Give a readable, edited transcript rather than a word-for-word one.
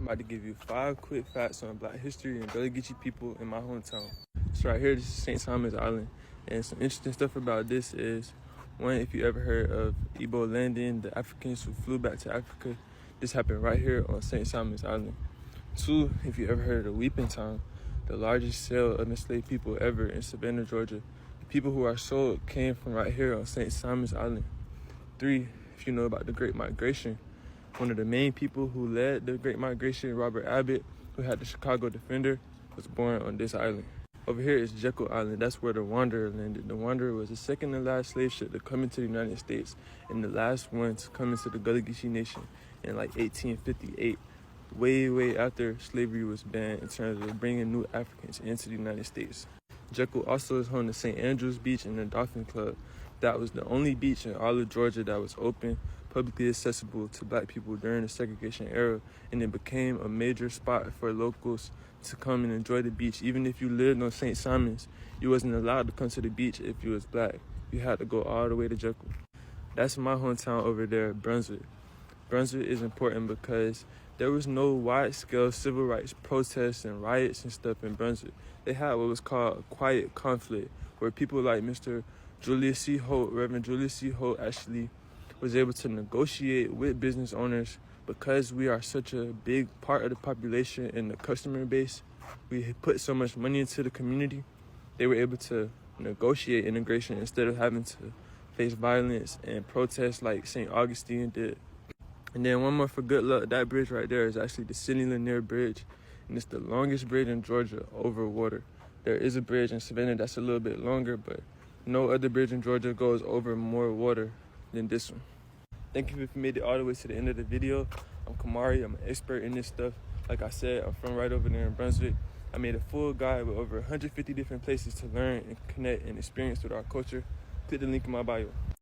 about to give you 5 quick facts on Black history and Gullah Geechee people in my hometown. So right here, this is St. Simon's Island. And some interesting stuff about this is, one, if you ever heard of Igbo Landing, the Africans who flew back to Africa, this happened right here on St. Simon's Island. 2, if you ever heard of Weeping Town, the largest sale of enslaved people ever in Savannah, Georgia. The people who are sold came from right here on St. Simon's Island. 3, if you know about the Great Migration, one of the main people who led the Great Migration, Robert Abbott, who had the Chicago Defender, was born on this island. Over here is Jekyll Island. That's where the Wanderer landed. The Wanderer was the second to last slave ship to come into the United States and the last one to come into the Gullah Geechee Nation in like 1858, way after slavery was banned in terms of bringing new Africans into the United States. Jekyll also is home to St. Andrew's Beach and the Dolphin Club. That was the only beach in all of Georgia that was open, publicly accessible to Black people during the segregation era, and it became a major spot for locals to come and enjoy the beach. Even if you lived on St. Simon's, you wasn't allowed to come to the beach if you was Black. You had to go all the way to Jekyll. That's my hometown over there, Brunswick. Brunswick is important because there was no wide-scale civil rights protests and riots and stuff in Brunswick. They had what was called a quiet conflict, where people like Mr. Julius C. Holt, Reverend Julius C. Holt, actually was able to negotiate with business owners. Because we are such a big part of the population and the customer base, we put so much money into the community, they were able to negotiate integration instead of having to face violence and protests like St. Augustine did. And then one more for good luck, that bridge right there is actually the Sidney Lanier Bridge, and it's the longest bridge in Georgia over water. There is a bridge in Savannah that's a little bit longer, but no other bridge in Georgia goes over more water than this one. Thank you if you made it all the way to the end of the video. I'm Kamari, I'm an expert in this stuff. Like I said, I'm from right over there in Brunswick. I made a full guide with over 150 different places to learn and connect and experience with our culture. Click the link in my bio.